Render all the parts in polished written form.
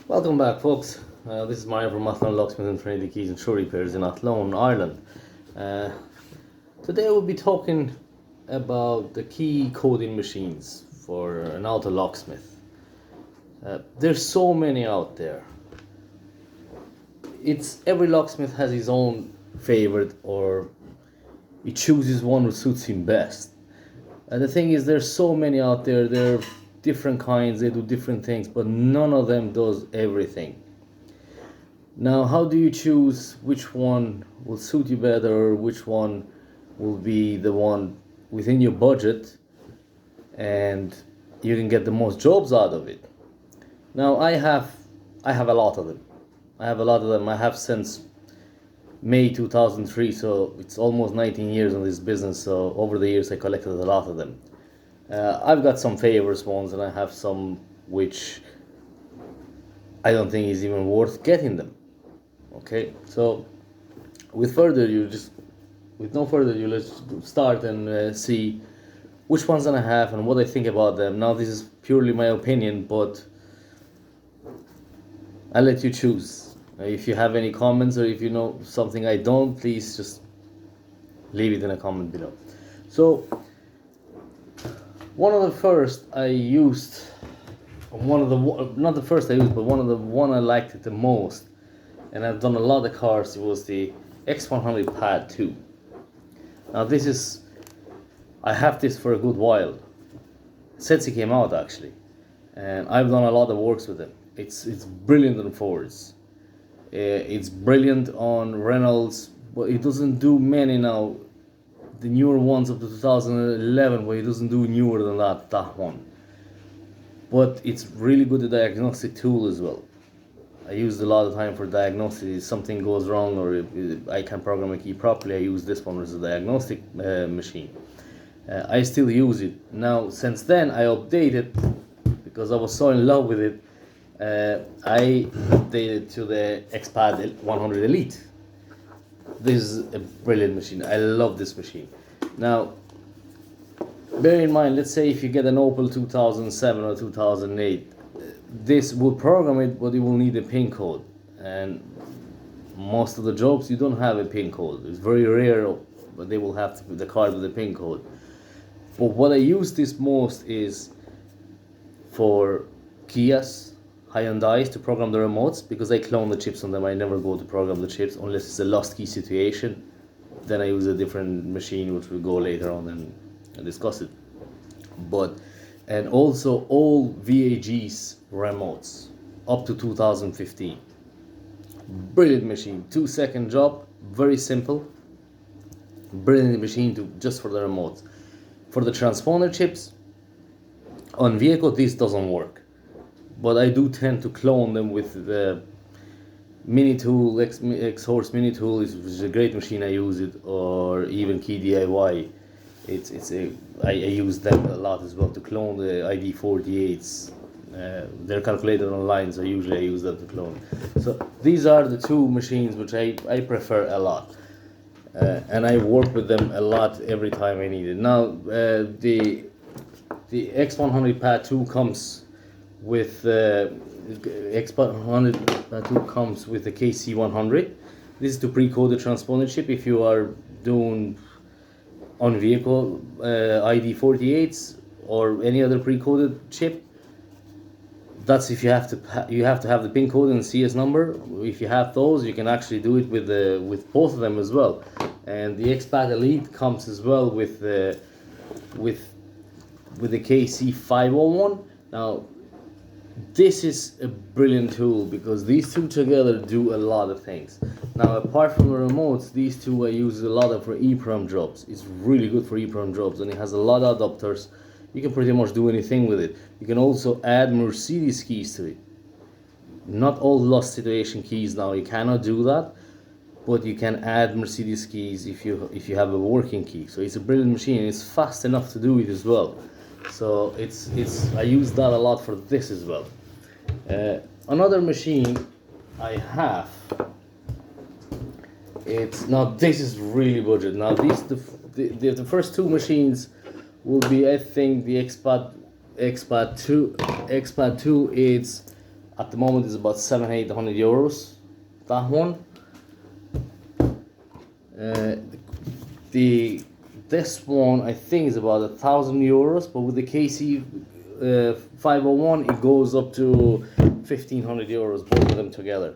Welcome back, folks. This is Mario from Athlone Locksmith and Trinity Keys and Shoe Repairs in Athlone, Ireland. Uh, Today we'll be talking about the key coding machines for an auto locksmith. There's so many out there. It's every locksmith has his own favorite, or he chooses one that suits him best. And the thing is, there's so many out there. They're different kinds. They do different things, but none of them does everything. Now, how do you choose which one will suit you better, or which one will be the one within your budget and you can get the most jobs out of it? Now, I have a lot of them. I have since May 2003, so it's almost 19 years in this business. So over the years, I collected a lot of them. I've got some favorites ones, and I have some which I don't think is even worth getting them. Okay, so with no further ado, let's start and see which ones I have and what I think about them. Now, this is purely my opinion, but I'll let you choose. If you have any comments, or if you know something I don't, please just leave it in a comment below. So, one of the first I used, not the first I used, but one I liked it the most, and I've done a lot of cars, it was the X100 Pad 2. Now I have this for a good while, since it came out actually, and I've done a lot of works with it. It's brilliant on Fords. It's brilliant on Reynolds, but it doesn't do many now. The newer ones up to 2011, but it doesn't do newer than that one. But it's really good at diagnostic tool as well. I used a lot of time for diagnosis. If something goes wrong, or if I can't program a key properly, I use this one as a diagnostic machine. I still use it. Now, since then, I updated, because I was so in love with it. I updated to the X-Pad 100 Elite. This is a brilliant machine. I love this machine. Now, bear in mind, let's say if you get an Opel 2007 or 2008, this will program it, but it will need a pin code. And most of the jobs, you don't have a pin code. It's very rare, but they will have the card with a pin code. But what I use this most is for Kias, Hyundais, to program the remotes, because I clone the chips on them. I never go to program the chips unless it's a lost key situation. Then I use a different machine, which we'll go later on and discuss it. And also all VAG's remotes up to 2015. Brilliant machine, 2-second job, very simple. Brilliant machine just for the remotes. For the transponder chips on vehicle, this doesn't work, but I do tend to clone them with the Mini Tool, X-Horse Mini Tool, which is a great machine. I use it, or even Key DIY. I use them a lot as well to clone the ID48s. They're calculated online, so usually I use them to clone. So these are the two machines which I prefer a lot, and I work with them a lot every time I need it. Now, the X100 Pad 2 comes with X100 Pad 2 comes with the KC100. This is to pre-code the transponder chip if you are doing on vehicle ID48s or any other pre-coded chip. That's if you have to have the pin code and CS number. If you have those, you can actually do it with both of them as well. And the X-Pad Elite comes as well with the KC501. Now, this is a brilliant tool because these two together do a lot of things. Now, apart from the remotes, these two I use a lot of for EEPROM jobs. It's really good for EEPROM jobs, and it has a lot of adapters. You can pretty much do anything with it. You can also add Mercedes keys to it. Not all lost situation keys now, you cannot do that, but you can add Mercedes keys if you have a working key. So it's a brilliant machine. It's fast enough to do it as well. So I use that a lot for this as well. Another machine I have, this is really budget. Now the first two machines will be, I think, the X-Pad 2. X-Pad 2 is At the moment it's about 700-800 euros, that one. This one I think is about 1,000 euros, but with the KC 501 it goes up to 1,500 euros, both of them together.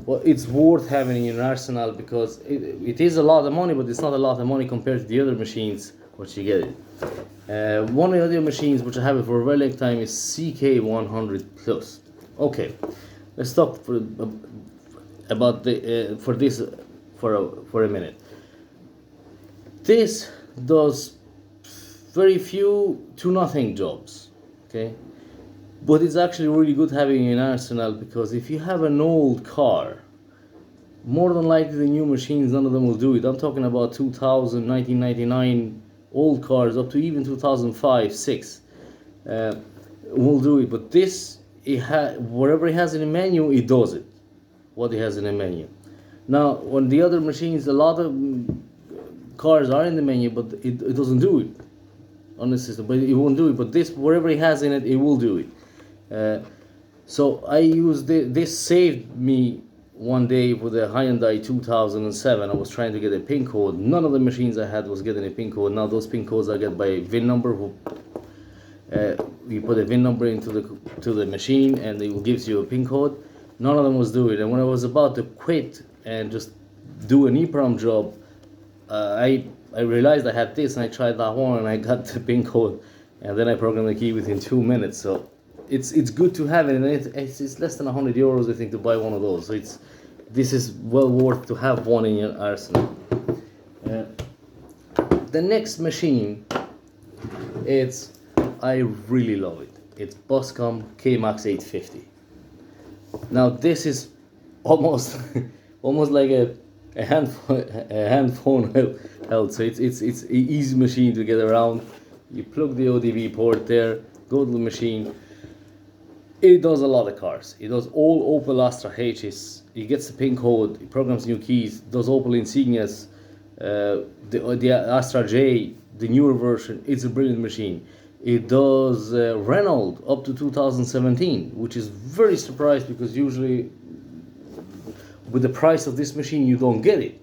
But it's worth having in your arsenal because it is a lot of money, but it's not a lot of money compared to the other machines which you get it. One of the other machines which I have it for a very long time is CK100 Plus. Okay, let's talk about the for this for a minute. This does very few to nothing jobs, okay? But it's actually really good having an arsenal, because if you have an old car, more than likely the new machines, none of them will do it. I'm talking about 2000, 1999 old cars up to even 2005, 6 will do it. But this, whatever it has in the menu, it does it, what it has in the menu. Now, on the other machines, a lot of cars are in the menu, but it doesn't do it on the system, but it won't do it. But this, whatever it has in it, it will do it. So I used this saved me one day with a Hyundai 2007. I was trying to get a PIN code. None of the machines I had was getting a PIN code. Now those PIN codes I get by VIN number. You put a VIN number into the machine and it gives you a PIN code. None of them was doing it. And when I was about to quit and just do an EEPROM job, I realized I had this, and I tried that one and I got the PIN code, and then I programmed the key within 2 minutes. So it's good to have it, and it's less than 100 euros I think to buy one of those. So this is well worth to have one in your arsenal. The next machine, I really love it. It's Boscom KMAX 850. Now this is almost like a hand phone held. So it's an easy machine to get around. You plug the ODB port there, go to the machine. It does a lot of cars. It does all Opel Astra H's. It gets the PIN code. It programs new keys. Does Opel Insignias, the Astra J, the newer version. It's a brilliant machine. It does Renault up to 2017, which is very surprised, because usually with the price of this machine you don't get it.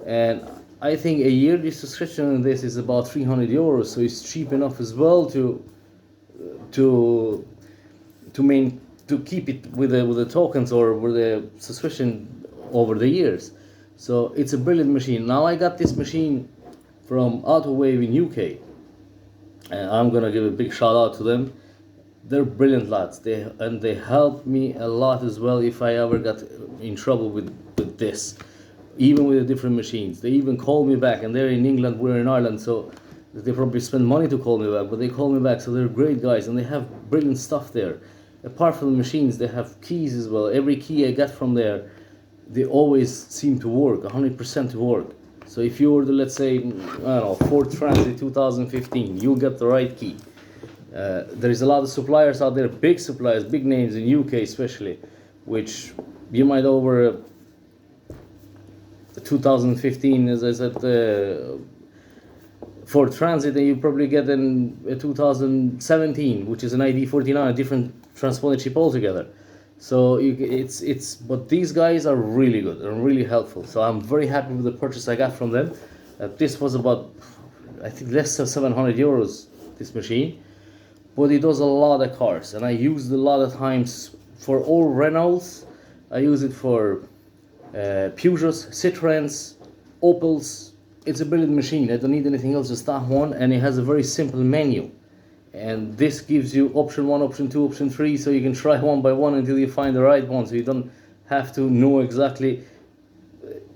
And I think a yearly subscription on this is about 300 euros, so it's cheap enough as well to keep it with the tokens or with the subscription over the years. So it's a brilliant machine. Now I got this machine from Autowave in UK, and I'm gonna give a big shout out to them. They're brilliant lads. They helped me a lot as well if I ever got in trouble with this, even with the different machines. They even called me back, and they're in England, we're in Ireland, so they probably spend money to call me back, but they call me back. So they're great guys, and they have brilliant stuff there. Apart from the machines, they have keys as well. Every key I get from there, they always seem to work, 100% to work. So if you order, let's say, I don't know, Ford Transit 2015, you'll get the right key. There is a lot of suppliers out there, big suppliers, big names in UK especially, which you might over 2015, as I said, Ford Transit, and you probably get in 2017, which is an ID49, a different transponder chip altogether. So but these guys are really good and really helpful. So I'm very happy with the purchase I got from them. This was about, I think, less than 700 euros, this machine. But it does a lot of cars, and I use it a lot of times for all Renaults. I use it for Peugeots, Citroens, Opels. It's a brilliant machine. I don't need anything else, just that one, and it has a very simple menu. And this gives you option 1, option 2, option 3, so you can try one by one until you find the right one, so you don't have to know exactly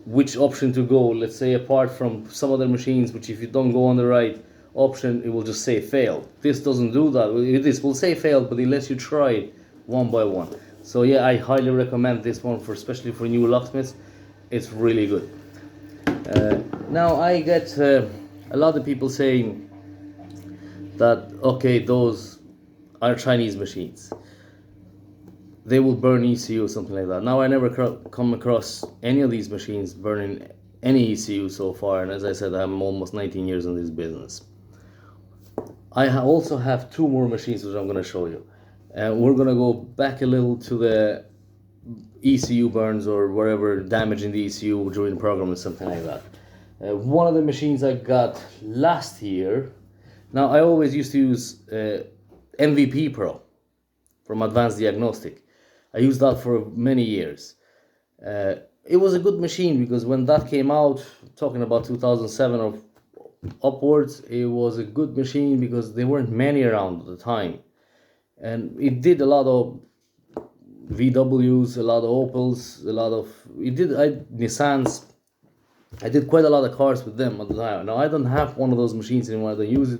which option to go. Let's say, apart from some other machines, which if you don't go on the right option, it will just say failed. This doesn't do that. This will say failed, but it lets you try it one by one. So yeah, I highly recommend this one, especially for new locksmiths. It's really good. Now I get a lot of people saying that, okay, those are Chinese machines, they will burn ECU, something like that. Now I never come across any of these machines burning any ECU so far, and as I said, I'm almost 19 years in this business. I also have 2 more machines which I'm going to show you, We're gonna go back a little to the ECU burns or wherever damage in the ECU during the program or something like that. One of the machines I got last year. Now I always used to use MVP Pro from Advanced Diagnostic. I used that for many years. It was a good machine because when that came out, talking about 2007 or upwards, it was a good machine because there weren't many around at the time. And it did a lot of VWs, a lot of Opels, Nissans. I did quite a lot of cars with them at the time. Now I don't have one of those machines anymore. I don't use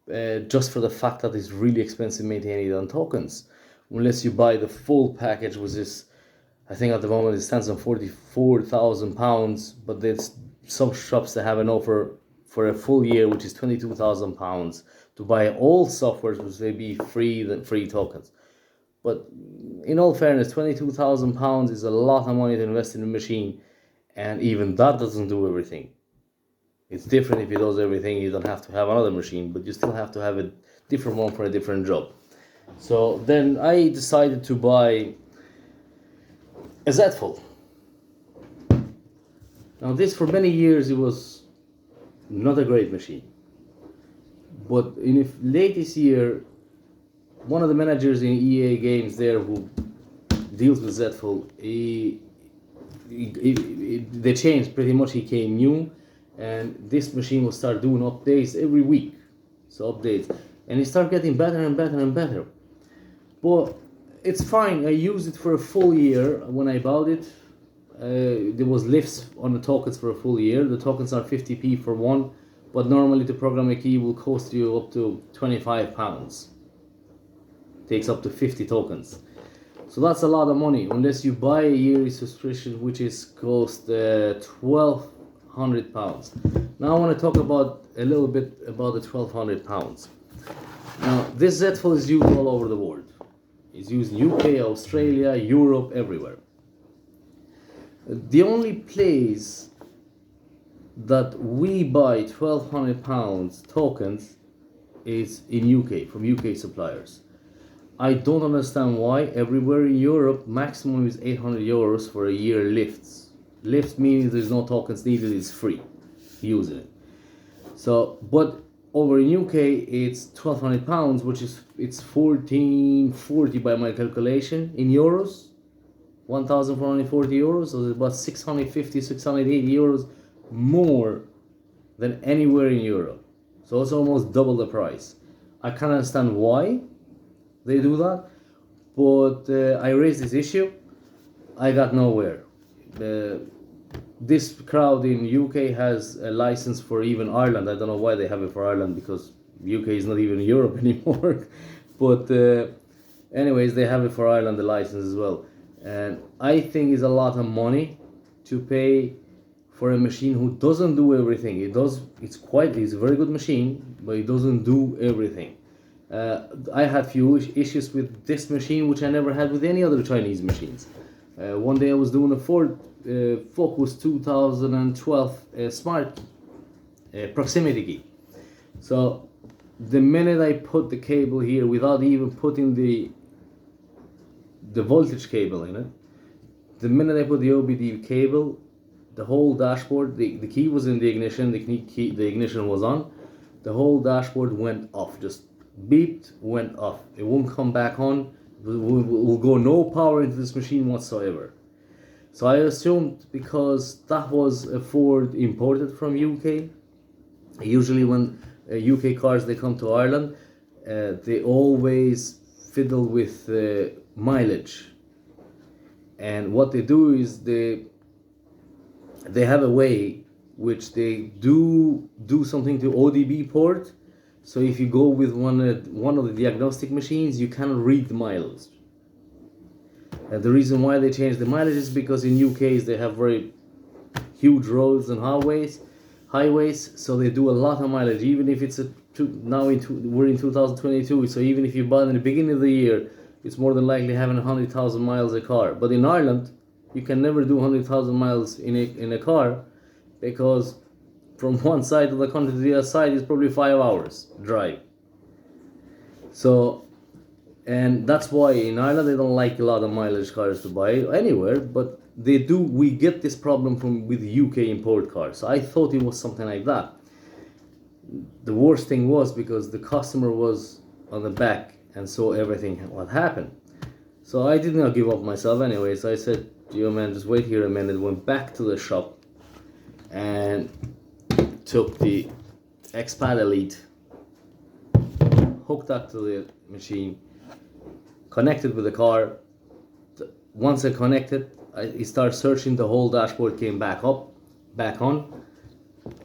it just for the fact that it's really expensive maintaining it on tokens. Unless you buy the full package, which is, I think at the moment it stands on £44,000, but there's some shops that have an offer for a full year, which is £22,000 to buy all softwares, which may be free tokens. But in all fairness, £22,000 is a lot of money to invest in a machine, and even that doesn't do everything. It's different if it does everything. You don't have to have another machine, but you still have to have a different one for a different job. So then I decided to buy a Z-Fold. Now this, for many years, it was not a great machine. But in the latest year, one of the managers in EA Games there who deals with Z-Fold, they changed pretty much. He came new, and this machine will start doing updates every week. So updates, and it started getting better and better and better. But it's fine. I used it for a full year when I bought it. There was lifts on the tokens for a full year. The tokens are 50p for one, but normally to program a key will cost you up to £25. Takes up to 50 tokens. So that's a lot of money, unless you buy a yearly subscription, which is cost £1,200. Now I want to talk about a little bit about the £1,200. Now this Z-Fold is used all over the world. It's used in UK, Australia, Europe, everywhere. The only place that we buy £1,200 tokens is in UK, from UK suppliers. I don't understand why. Everywhere in Europe, maximum is €800 for a year lifts. Lifts means there's no tokens needed, it's free using it. So, but over in UK, it's £1,200, which is, it's 1440 by my calculation in euros. 1,440 euros, so it's about 650, 680 euros more than anywhere in Europe. So it's almost double the price. I can't understand why they do that, but I raised this issue. I got nowhere. This crowd in UK has a license for even Ireland. I don't know why they have it for Ireland, because UK is not even Europe anymore. But anyways, they have it for Ireland, the license as well. And I think it's a lot of money to pay for a machine who doesn't do everything. It's a very good machine, but it doesn't do everything. I had few issues with this machine, which I never had with any other Chinese machines. One day I was doing a Ford Focus 2012 smart proximity key. So the minute I put the cable here, without even putting the voltage cable in it, the minute I put the OBD cable, the whole dashboard, the key was in the ignition, the ignition was on, the whole dashboard went off, just beeped, went off. It won't come back on. Will go no power into this machine whatsoever. So I assumed, because that was a Ford imported from UK, usually when UK cars they come to Ireland, they always fiddle with mileage. And what they do is they have a way which they do something to ODB port. So if you go with one of the diagnostic machines, you cannot read the mileage. The reason why they changed the mileage is because in UK they have very huge roads and highways, so they do a lot of mileage. Even if it's we're in 2022, so even if you buy in the beginning of the year, it's more than likely having 100,000 miles a car. But in Ireland, you can never do 100,000 miles in a car, because from one side of the country to the other side is probably 5 hours drive. So And that's why in Ireland they don't like a lot of mileage cars to buy anywhere, but they do. We get this problem from with UK import cars. So I thought it was something like that. The worst thing was because the customer was on the back and saw everything what happened. So I did not give up myself anyway. So I said, "Yo man, just wait here a minute." Went back to the shop and took the X-Pad Elite, hooked that to the machine, connected with the car. Once I connected, I started searching. The whole dashboard came back up, back on,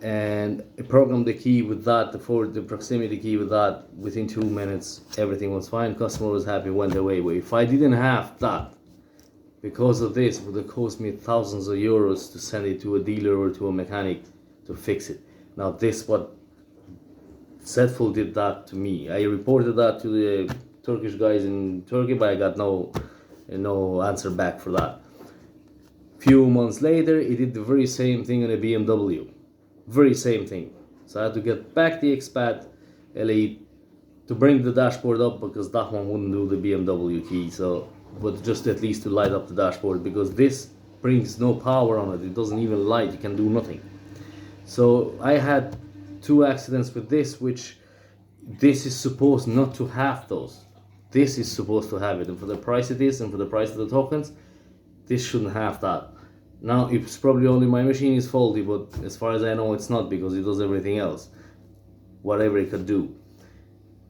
and I programmed the key with that, the proximity key with that. Within 2 minutes, everything was fine. Customer was happy, went away. But if I didn't have that, because of this, it would have cost me thousands of euros to send it to a dealer or to a mechanic to fix it. Now this what Zetful did that to me. I reported that to the Turkish guys in Turkey, but I got no answer back for that. Few months later, he did the very same thing on a BMW. Very same thing. So I had to get back the X-Pad Elite to bring the dashboard up because that one wouldn't do the BMW key. So, but just at least to light up the dashboard, because this brings no power on it. It doesn't even light. You can do nothing. So I had 2 accidents with this, which this is supposed not to have those. This is supposed to have it, and for the price it is, and for the price of the tokens, this shouldn't have that. Now it's probably only my machine is faulty, but as far as I know it's not, because it does everything else, whatever it could do.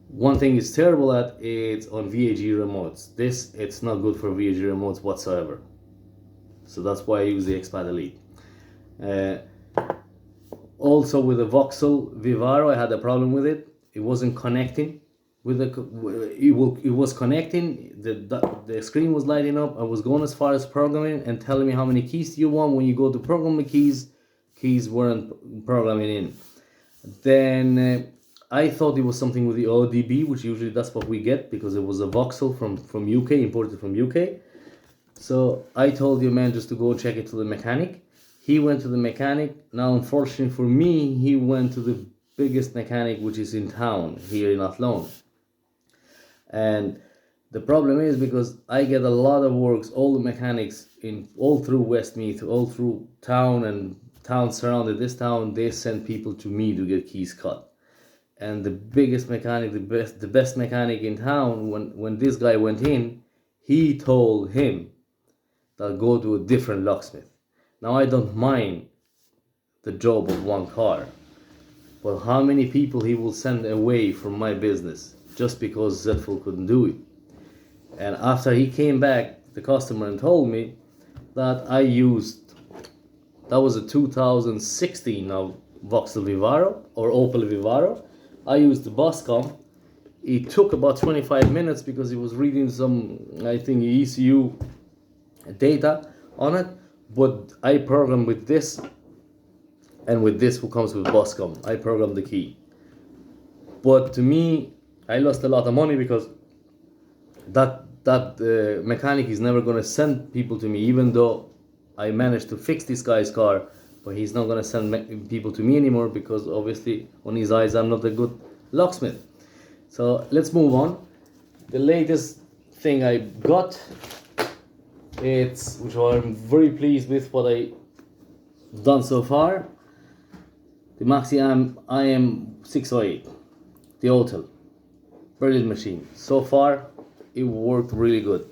One thing it's terrible at, it's on VAG remotes. This, it's not good for VAG remotes whatsoever. So that's why I use the X-Pad Elite. Also with the Vauxhall Vivaro, I had a problem with it. It wasn't connecting with it was connecting, the screen was lighting up. I was going as far as programming and telling me how many keys do you want. When you go to program the keys weren't programming in. Then I thought it was something with the ODB, which usually that's what we get, because it was a Vauxhall from UK, imported from UK. So I told the man just to go check it to the mechanic. He went to the mechanic. Now unfortunately for me, he went to the biggest mechanic which is in town here in Athlone. And the problem is, because I get a lot of works, all the mechanics in all through Westmeath, all through town and towns surrounded this town, they send people to me to get keys cut. And the biggest mechanic, the best mechanic in town, when this guy went in, he told him that go to a different locksmith. Now I don't mind the job of one car, but how many people he will send away from my business just because Zetful couldn't do it. And after he came back, the customer, and told me that I used, that was a 2016 now Vauxhall Vivaro or Opel Vivaro. I used the Boscom. It took about 25 minutes because he was reading some, I think, ECU data on it. But I programmed with this, and with this who comes with Boscom, I programmed the key. But to me, I lost a lot of money because that mechanic is never going to send people to me, even though I managed to fix this guy's car. But he's not going to send people to me anymore, because obviously on his eyes I'm not a good locksmith. So let's move on. The latest thing I got, which I'm very pleased with what I've done so far, the Maxiam IM608, the Opel. Brilliant machine. So far, it worked really good.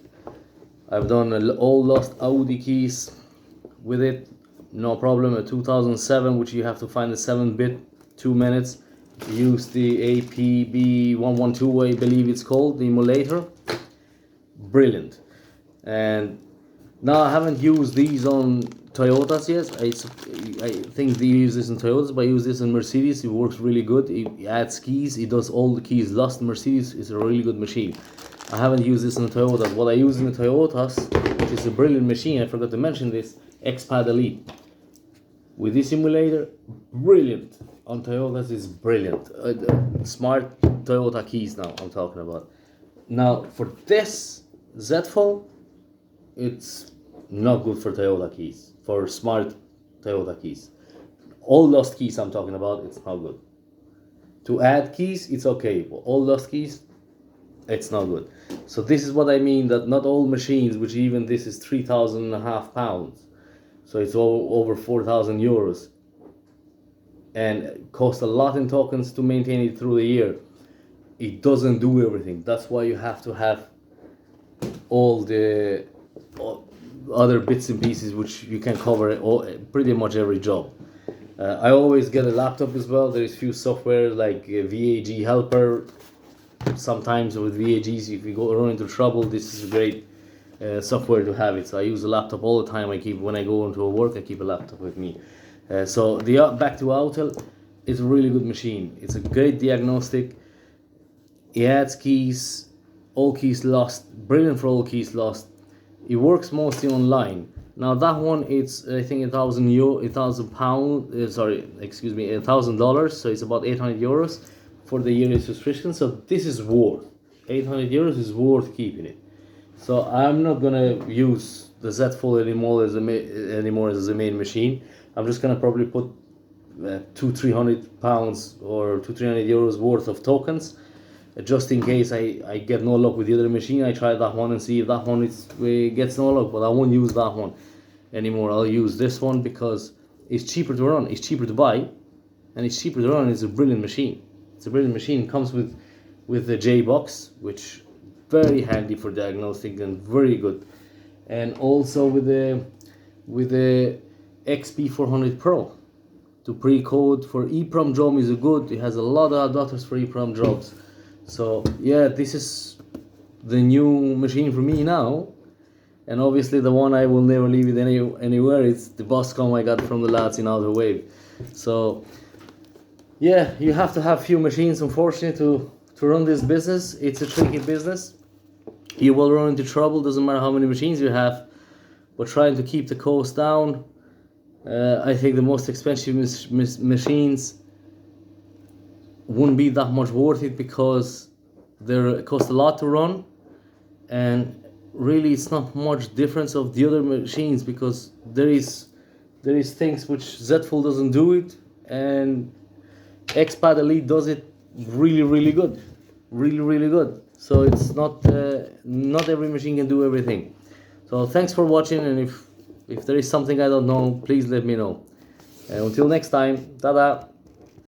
I've done all lost Audi keys with it, no problem. A 2007, which you have to find the 7-bit, 2 minutes. Use the APB112, I believe it's called, the emulator. Brilliant. And now I haven't used these on Toyotas yet. I think they use this in Toyotas, but I use this in Mercedes. It works really good. It adds keys. It does all the keys lost. Mercedes is a really good machine. I haven't used this in the Toyotas. What I use in the Toyotas, which is a brilliant machine, I forgot to mention this, X-Pad Elite. With this simulator, brilliant. On Toyotas is brilliant. Smart Toyota keys now I'm talking about. Now for this Zetful, it's not good for Toyota keys, for smart Toyota keys. All lost keys I'm talking about, it's not good. To add keys, it's okay, but all lost keys, it's not good. So this is what I mean, that not all machines, which even this is 3,500 pounds, so it's over 4,000 euros, and it costs a lot in tokens to maintain it through the year. It doesn't do everything. That's why you have to have all the other bits and pieces which you can cover pretty much every job. I always get a laptop as well. There is few software like VAG Helper. Sometimes with VAGs, if you run into trouble, this is a great software to have it. So I use a laptop all the time. When I go into work, I keep a laptop with me. So the back to Autel is a really good machine. It's a great diagnostic. It adds keys, all keys lost, brilliant for all keys lost. It works mostly online. Now that one, it's I think $1,000. Sorry, excuse me, $1,000. So it's about 800 euros for the yearly subscription. So this is worth 800 euros is worth keeping it. So I'm not gonna use the Z Fold anymore as a main machine. I'm just gonna probably put 200-300 pounds or 200-300 euros worth of tokens, just in case I get no luck with the other machine. I try that one and see if that one gets no luck, but I won't use that one anymore. I'll use this one because it's cheaper to run, it's cheaper to buy, and it's cheaper to run. It's a brilliant machine. It's a brilliant machine. It comes with the J box, which very handy for diagnostic and very good, and also with the XP400 Pro to pre-code for EEPROM job is good. It has a lot of adapters for EEPROM jobs. So yeah, this is the new machine for me now, and obviously the one I will never leave it anywhere. It's the Boscom I got from the lads in Outer Wave. So yeah, you have to have few machines, unfortunately, to run this business. It's a tricky business. You will run into trouble, doesn't matter how many machines you have, but trying to keep the cost down. I think the most expensive machines wouldn't be that much worth it because they cost a lot to run, and really it's not much difference of the other machines because there is things which Z Fold doesn't do it, and X-Pad Elite does it really good, really good. So it's not every machine can do everything. So thanks for watching, and if there is something I don't know, please let me know. And until next time, ta-da.